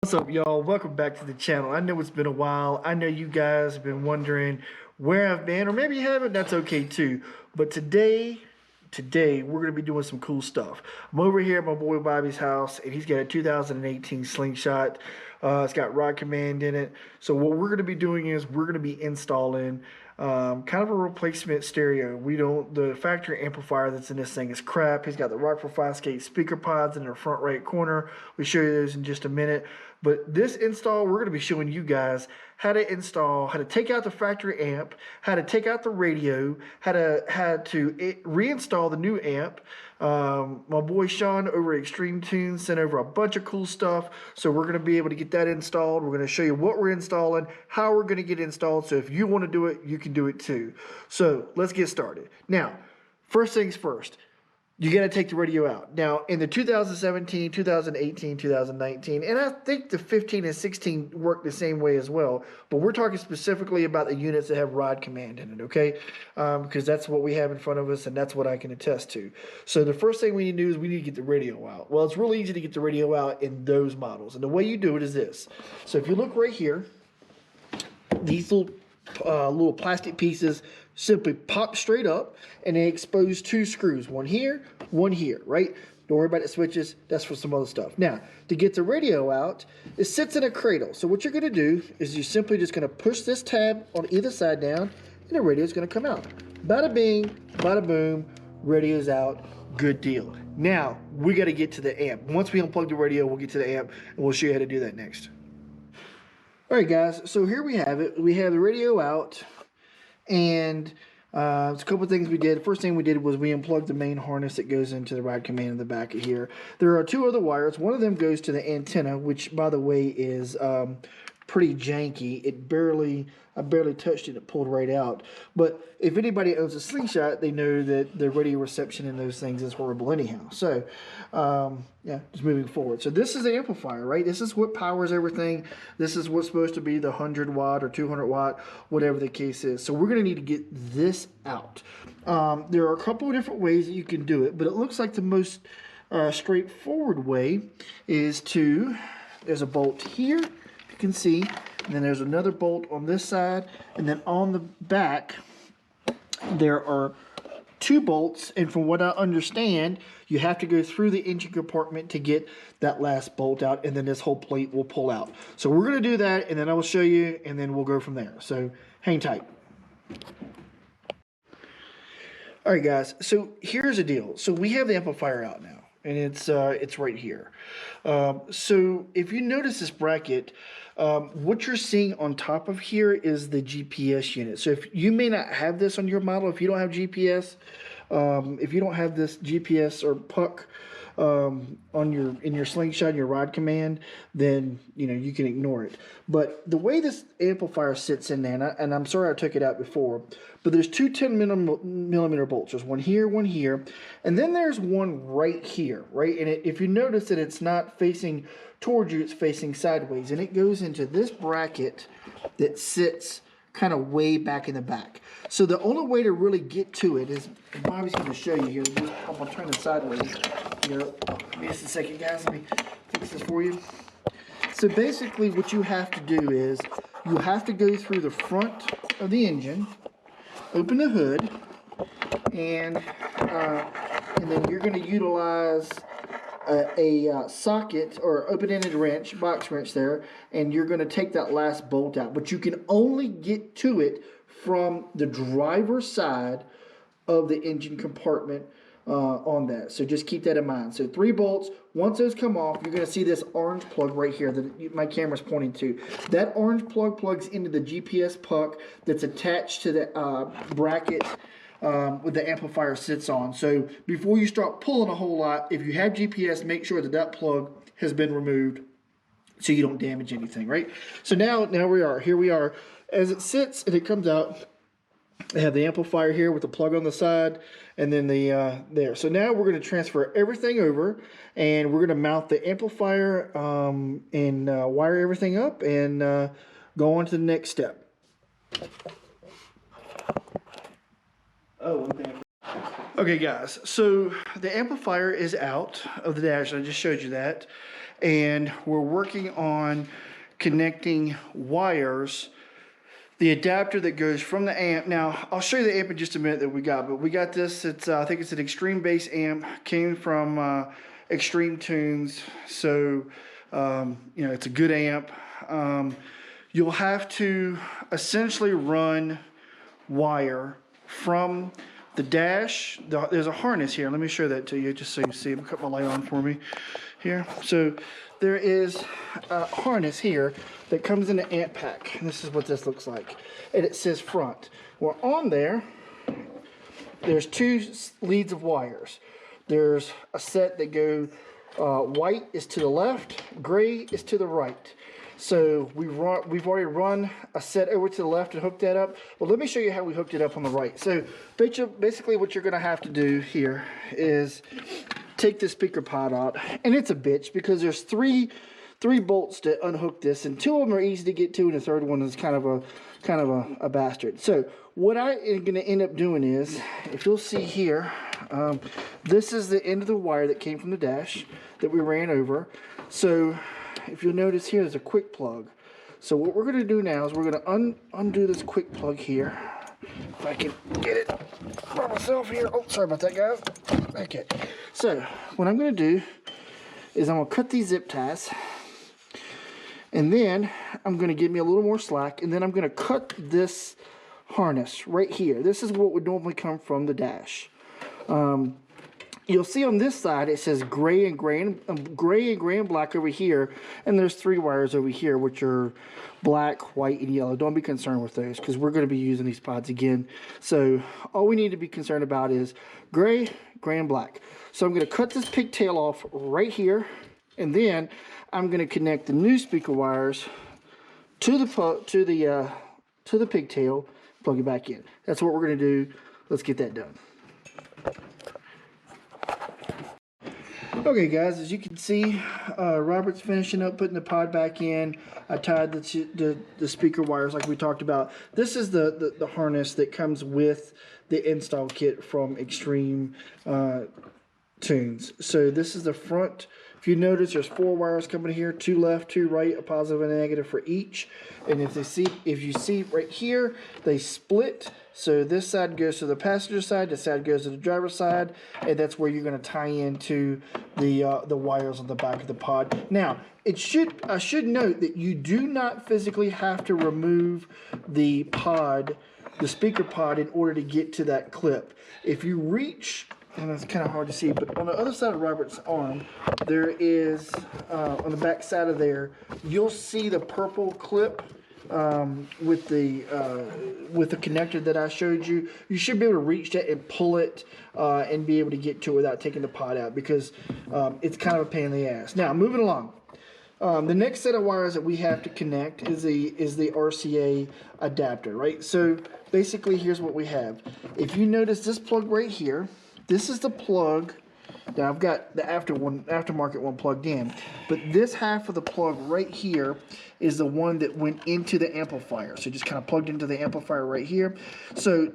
What's up, y'all? Welcome back to the channel. I know it's been a while. I know you guys have been wondering where I've been, or maybe you haven't. That's okay too. But today we're gonna be doing some cool stuff. I'm over here at my boy Bobby's house, and he's got a 2018 Slingshot. It's got rod command in it. So what we're gonna be doing is we're gonna be installing kind of a replacement stereo. The factory amplifier that's in this thing is crap. He's got the Rock for 5 Skate speaker pods in the front right corner. We'll show you those in just a minute. But this install, we're going to be showing you guys how to install, how to take out the factory amp, how to take out the radio, how to reinstall the new amp. My boy Sean over at Extreme Tunes sent over a bunch of cool stuff, so we're going to be able to get that installed. We're going to show you what we're installing, how we're going to get it installed, so if you want to do it, you can do it too. So let's get started. Now, first things first. You got to take the radio out. Now, in the 2017, 2018, 2019, and I think the 15 and 16 work the same way as well, but we're talking specifically about the units that have rod command in it, okay? Because that's what we have in front of us, and that's what I can attest to. So the first thing we need to do is we need to get the radio out. Well, it's really easy to get the radio out in those models, and the way you do it is this. So if you look right here, these little plastic pieces simply pop straight up, and they expose two screws, one here, right? Don't worry about the switches, that's for some other stuff. Now, to get the radio out, it sits in a cradle. So what you're gonna do is you're simply just gonna push this tab on either side down, and the radio is gonna come out. Bada bing, bada boom, radio's out, good deal. Now, we gotta get to the amp. Once we unplug the radio, we'll get to the amp, and we'll show you how to do that next. All right, guys, so here we have it. We have the radio out, and there's a couple of things we did. First thing we did was we unplugged the main harness that goes into the rod command in the back of here. There are two other wires. One of them goes to the antenna, which, by the way, is pretty janky. I barely touched it. It pulled right out. But if anybody owns a Slingshot, they know that the radio reception in those things is horrible anyhow. So, yeah, just moving forward. So this is the amplifier, right? This is what powers everything. This is what's supposed to be the 100 watt or 200 watt, whatever the case is. So we're going to need to get this out. There are a couple of different ways that you can do it, but it looks like the most straightforward way is there's a bolt here, you can see, and then there's another bolt on this side, and then on the back there are two bolts, and from what I understand, you have to go through the engine compartment to get that last bolt out, and then this whole plate will pull out. So we're going to do that, and then I will show you, and then we'll go from there. So hang tight. All right, guys, so here's the deal. So we have the amplifier out now, and it's right here. So if you notice this bracket, what you're seeing on top of here is the GPS unit. So if you may not have this on your model, if you don't have GPS, if you don't have this GPS or puck in your Slingshot, your rod command, then you can ignore it. But the way this amplifier sits in there, and I'm sorry I took it out before, but there's two 10mm bolts. There's one here, and then there's one right here, right? And if you notice that it's not facing towards you, it's facing sideways, and it goes into this bracket that sits kind of way back in the back. So the only way to really get to it is, and Bobby's going to show you here. I'm going to turn it sideways. Give me just a second, guys. Let me fix this for you. So basically what you have to do is you have to go through the front of the engine, open the hood, and then you're going to utilize a socket or open-ended wrench, box wrench there, and you're going to take that last bolt out. But you can only get to it from the driver's side of the engine compartment on that. So just keep that in mind. So 3 bolts. Once those come off, you're going to see this orange plug right here that my camera's pointing to. That orange plug plugs into the GPS puck that's attached to the bracket with the amplifier sits on. So before you start pulling a whole lot, if you have GPS, make sure that that plug has been removed so you don't damage anything, right? So now here we are. As it sits and it comes out, I have the amplifier here with the plug on the side, and then the there. So now we're going to transfer everything over, and we're going to mount the amplifier and wire everything up, and go on to the next step. Okay, guys, so the amplifier is out of the dash. I just showed you that. and we're working on connecting wires, the adapter that goes from the amp. Now, I'll show you the amp in just a minute that we got, but we got this. It's I think it's an Extreme Bass amp, came from Extreme Tunes, so you know, it's a good amp. You'll have to essentially run wire from the dash. There's a harness here. Let me show that to you just so you see. I'm gonna cut my light on for me here. So there is a harness here that comes in the amp pack. And this is what this looks like. And it says front. Well, on there, there's two leads of wires. There's a set that go white is to the left, gray is to the right. So we've already run a set over to the left and hooked that up. Well, let me show you how we hooked it up on the right. So basically what you're going to have to do here is take the speaker pod out, and it's a bitch because there's three bolts to unhook this, and two of them are easy to get to, and the third one is kind of a bastard. So what I am going to end up doing is, if you'll see here, this is the end of the wire that came from the dash that we ran over. So if you'll notice here, there's a quick plug. So what we're going to do now is we're going to undo this quick plug here. If I can get it by myself here. Oh, sorry about that, guys. Okay. So what I'm going to do is I'm going to cut these zip ties. And then I'm going to give me a little more slack. And then I'm going to cut this harness right here. This is what would normally come from the dash. You'll see on this side it says gray and black over here, and there's three wires over here which are black, white, and yellow. Don't be concerned with those because we're going to be using these pods again. So all we need to be concerned about is gray, and black. So I'm going to cut this pigtail off right here, and then I'm going to connect the new speaker wires to the pigtail, plug it back in. That's what we're going to do. Let's get that done. Okay, guys, as you can see, Robert's finishing up putting the pod back in. I tied the speaker wires like we talked about. This is the harness that comes with the install kit from Extreme Tunes. So this is the front. If you notice, there's 4 wires coming here, 2 left, 2 right, a positive and a negative for each. And if you see right here, they split. So this side goes to the passenger side, this side goes to the driver's side, and that's where you're going to tie into the wires on the back of the pod. Now, I should note that you do not physically have to remove the pod, the speaker pod, in order to get to that clip. If you reach, and it's kind of hard to see, but on the other side of Robert's arm, there is, on the back side of there, you'll see the purple clip with the connector that I showed you. You should be able to reach that and pull it and be able to get to it without taking the pod out, because it's kind of a pain in the ass. Now, moving along. The next set of wires that we have to connect is the RCA adapter, right? So basically, here's what we have. If you notice this plug right here, this is the plug. Now I've got the aftermarket one plugged in, but this half of the plug right here is the one that went into the amplifier. So just kind of plugged into the amplifier right here. So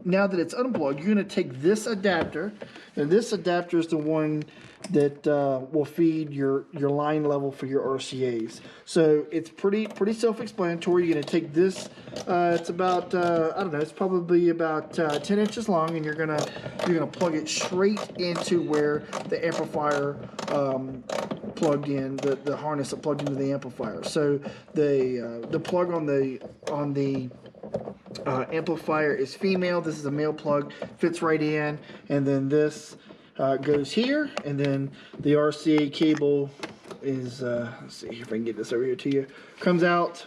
now that it's unplugged, you're going to take this adapter, and this adapter is the one that will feed your line level for your RCAs. So it's pretty self-explanatory. You're going to take this. It's about I don't know. It's probably about 10 inches long, and you're gonna plug it straight into where the amplifier plugged in, the harness that plugged into the amplifier. So the plug on the amplifier is female. This is a male plug, fits right in, and then this goes here, and then the RCA cable is let's see if I can get this over here to you, comes out,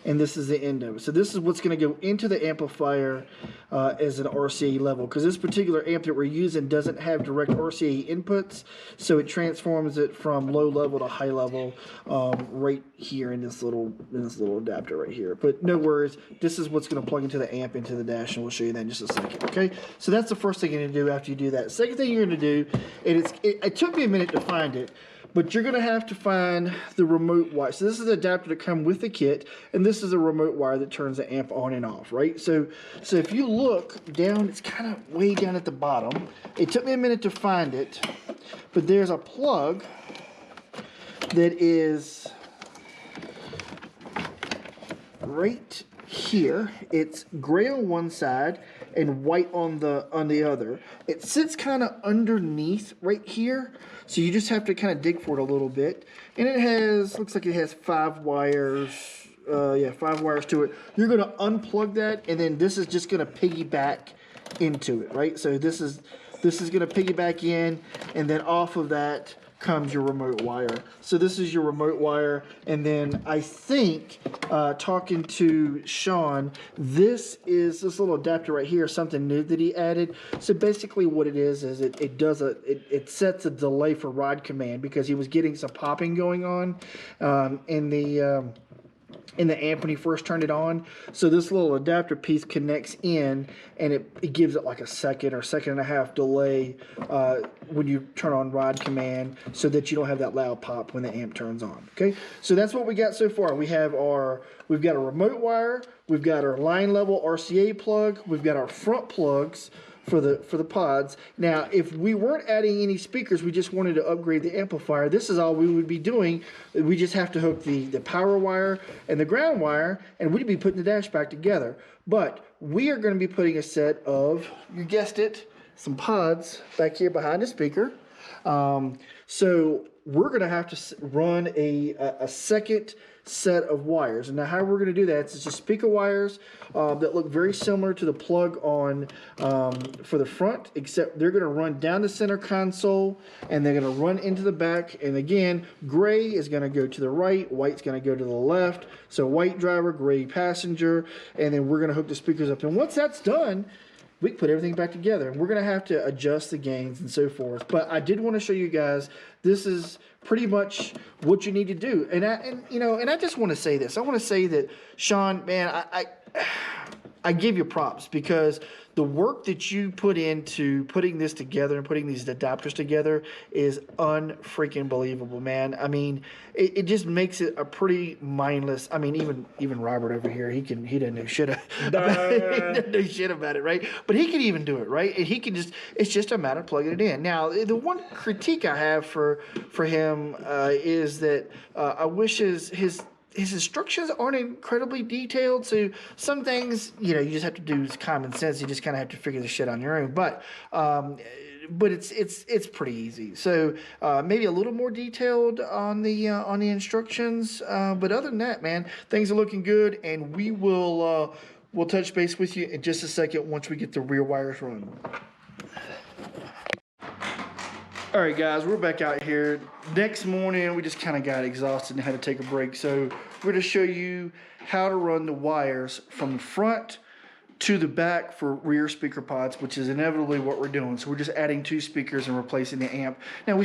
and this is the end of it. So this is what's going to go into the amplifier as an RCA level, because this particular amp that we're using doesn't have direct RCA inputs, so it transforms it from low level to high level right here in this little adapter right here. But no worries, this is what's going to plug into the amp into the dash, and we'll show you that in just a second. Okay, so that's the first thing you're going to do after you do that. Second thing you're going to do, and it took me a minute to find it, but you're going to have to find the remote wire. So this is the adapter to come with the kit, and this is a remote wire that turns the amp on and off, right? So if you look down, it's kind of way down at the bottom. It took me a minute to find it, but there's a plug that is right here. It's gray on one side and white on the other. It sits kind of underneath right here, so you just have to kind of dig for it a little bit. And it has, looks like it has 5 wires. Yeah, 5 wires to it. You're going to unplug that, and then this is just going to piggyback into it, right? So this is going to piggyback in, and then off of that comes your remote wire. So this is your remote wire, and then I think, talking to Sean, this little adapter right here, something new that he added. So basically what it is it sets a delay for rod command, because he was getting some popping going on in the amp when he first turned it on. So this little adapter piece connects in, and it gives it like a second or second and a half delay when you turn on rod command, so that you don't have that loud pop when the amp turns on. Okay, so that's what we got so far. We've got a remote wire, we've got our line level RCA plug, we've got our front plugs for the pods. Now, if we weren't adding any speakers, we just wanted to upgrade the amplifier, this is all we would be doing. We just have to hook the power wire and the ground wire, and we'd be putting the dash back together. But we are going to be putting a set of, you guessed it, some pods back here behind the speaker. So we're going to have to run a second set of wires. And now how we're going to do that is just speaker wires that look very similar to the plug on for the front, except they're going to run down the center console, and they're going to run into the back. And again, gray is going to go to the right, white's going to go to the left. So white driver, gray passenger, and then we're going to hook the speakers up. And once that's done, we can put everything back together, and we're going to have to adjust the gains and so forth. But I did want to show you guys, this is pretty much what you need to do. And I just want to say this. I want to say that, Sean, man, I give you props, because the work that you put into putting this together and putting these adapters together is unfreaking believable, man. I mean, it just makes it a pretty mindless. I mean, even Robert over here, he doesn't know shit about it. He doesn't know shit about it, right? But he can even do it, right? And he can it's just a matter of plugging it in. Now, the one critique I have for him is that I wish his instructions aren't incredibly detailed, so some things, you just have to do common sense. You just kind of have to figure this shit on your own. But it's pretty easy. So maybe a little more detailed on the instructions. But other than that, man, things are looking good, and we'll touch base with you in just a second once we get the rear wires running. All right, guys, we're back out here. Next morning, we just kind of got exhausted and had to take a break. So we're going to show you how to run the wires from the front to the back for rear speaker pods, which is inevitably what we're doing. So we're just adding 2 speakers and replacing the amp. Now,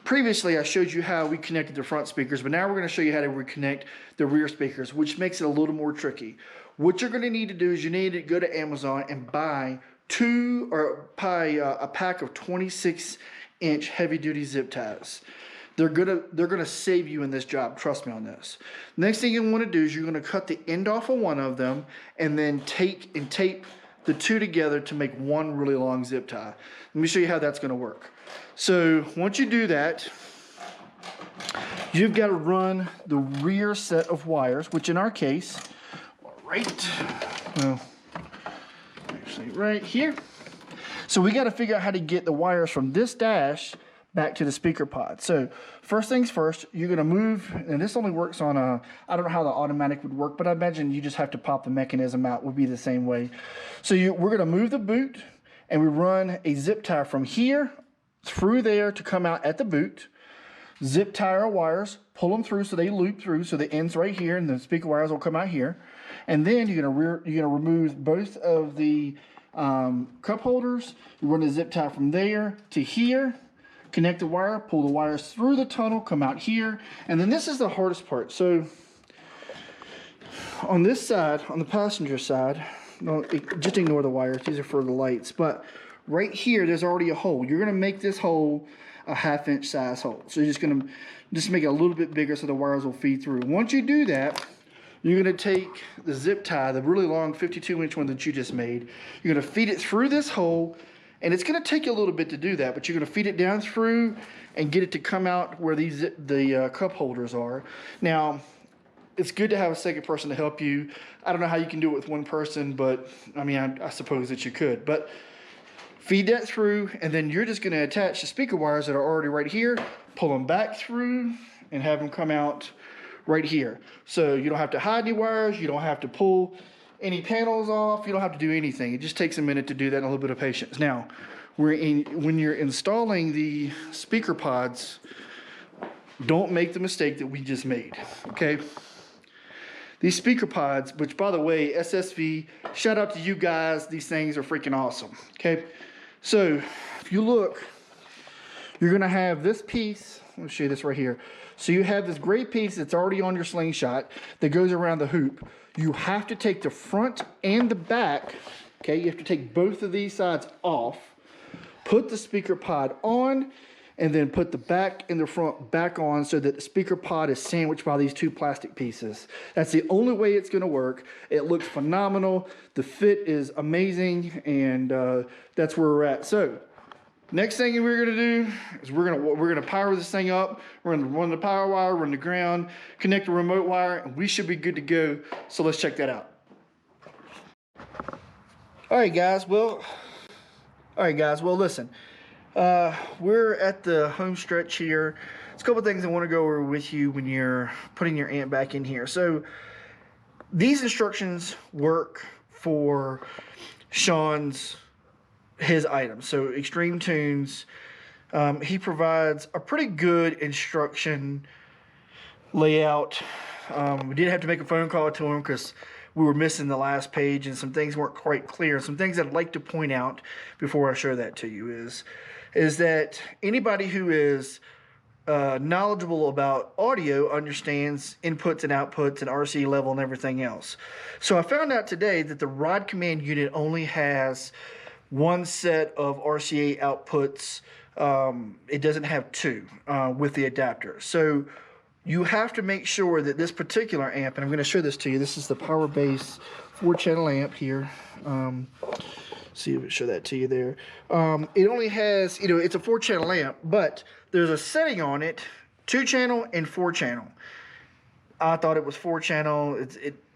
previously I showed you how we connected the front speakers, but now we're going to show you how to reconnect the rear speakers, which makes it a little more tricky. What you're going to need to do is you need to go to Amazon and buy a pack of 26-inch heavy-duty zip ties. They're gonna save you in this job. Trust me on this. Next thing you want to do is you're gonna cut the end off of one of them, and then tape the 2 together to make one really long zip tie. Let me show you how that's gonna work. So once you do that, you've got to run the rear set of wires, which in our case, right here. So we got to figure out how to get the wires from this dash back to the speaker pod. So first things first, you're going to move, and this only works on I don't know how the automatic would work, but I imagine you just have to pop the mechanism out, would be the same way. So we're going to move the boot, and we run a zip tie from here through there to come out at the boot. Zip tie our wires, pull them through so they loop through, so the end's right here, and the speaker wires will come out here. And then you're gonna remove both of the cup holders. You run the zip tie from there to here, connect the wire, pull the wires through the tunnel, come out here, and then this is the hardest part. So on this side, on the passenger side, just ignore the wires, these are for the lights, but right here there's already a hole. You're gonna make this hole a 1/2-inch size hole. So you're just gonna make it a little bit bigger so the wires will feed through. Once you do that, you're going to take the zip tie, the really long 52-inch one that you just made. You're going to feed it through this hole, And it's going to take you a little bit to do that, but you're going to feed it down through and get it to come out where the cup holders are. Now, it's good to have a second person to help you. I don't know how you can do it with one person, but I mean, I suppose that you could. But feed that through, and then you're just going to attach the speaker wires that are already right here, pull them back through, and have them come out right here. So you don't have to hide any wires, you don't have to pull any panels off, you don't have to do anything. It just takes a minute to do that and a little bit of patience. Now, when you're installing the speaker pods, don't make the mistake that we just made, okay? These speaker pods, which by the way, SSV, shout out to you guys, these things are freaking awesome, okay? So, if you look, you're gonna have this piece, let me show you this right here. So you have this gray piece that's already on your Slingshot that goes around the hoop. You have to take the front and the back, okay? You have to take both of these sides off, put the speaker pod on, and then put the back and the front back on so that the speaker pod is sandwiched by these two plastic pieces. That's the only way it's gonna work. It looks phenomenal. The fit is amazing, and that's where we're at. So, next thing we're gonna do is we're gonna power this thing up. We're gonna run the power wire, run the ground, connect the remote wire, and we should be good to go. So let's check that out. All right, guys. Well, listen. We're at the home stretch here. There's a couple things I want to go over with you when you're putting your amp back in here. So these instructions work for his items. So Extreme Tunes, he provides a pretty good instruction layout. We did have to make a phone call to him because we were missing the last page and some things weren't quite clear. Some things I'd like to point out before I show that to you is that anybody who is knowledgeable about audio understands inputs and outputs and RC level and everything else. So I found out today that the rod command unit only has one set of RCA outputs. It doesn't have two with the adapter. So you have to make sure that this particular amp, and I'm going to show this to you. This is the powerbass 4-channel amp here. See if I show that to you there. It only has, it's a 4-channel amp, but there's a setting on it, 2-channel and 4-channel. I thought it was 4-channel.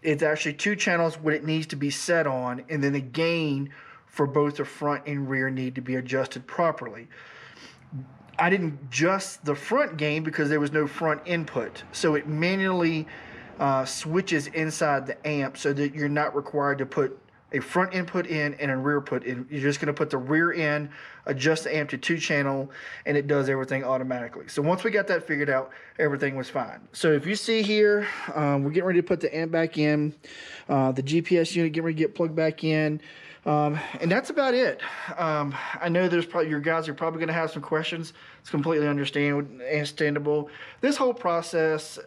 It's actually 2 channels what it needs to be set on, and then the gain for both the front and rear need to be adjusted properly. I didn't adjust the front gain because there was no front input. So it manually switches inside the amp so that you're not required to put a front input in and a rear put in. You're just going to put the rear in, adjust the amp to 2-channel, and it does everything automatically. So once we got that figured out, everything was fine. So if you see here, we're getting ready to put the amp back in, the GPS unit getting ready to get plugged back in. And that's about it. I know your guys are probably going to have some questions. It's completely understandable. This whole process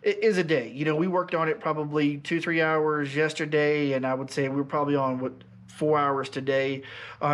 it is a day. We worked on it probably 2-3 hours yesterday, and I would say we're probably on 4 hours today,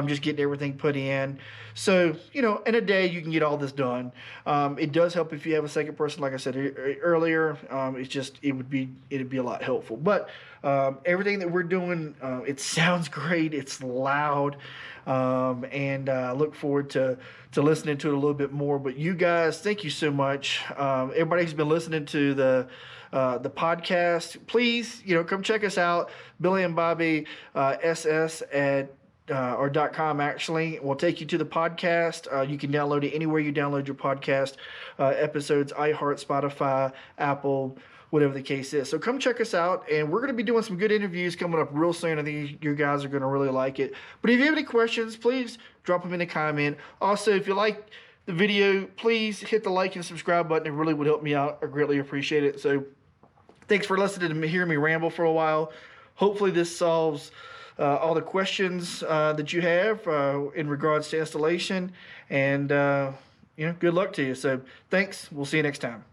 just getting everything put in. So, in a day you can get all this done. It does help if you have a second person, like I said earlier. It'd be a lot helpful. But everything that we're doing, it sounds great. It's loud, and I look forward to listening to it a little bit more. But you guys, thank you so much. Everybody who's been listening to the podcast, please, come check us out. Billy and Bobby SS at or .com actually will take you to the podcast. You can download it anywhere you download your podcast episodes, iHeart, Spotify, Apple, whatever the case is. So come check us out, and we're going to be doing some good interviews coming up real soon. I think you guys are going to really like it. But if you have any questions, please drop them in the comment. Also, if you like the video, please hit the like and subscribe button. It really would help me out. I greatly appreciate it. So thanks for listening to me, hearing me ramble for a while. Hopefully this solves all the questions that you have in regards to installation. And, good luck to you. So thanks. We'll see you next time.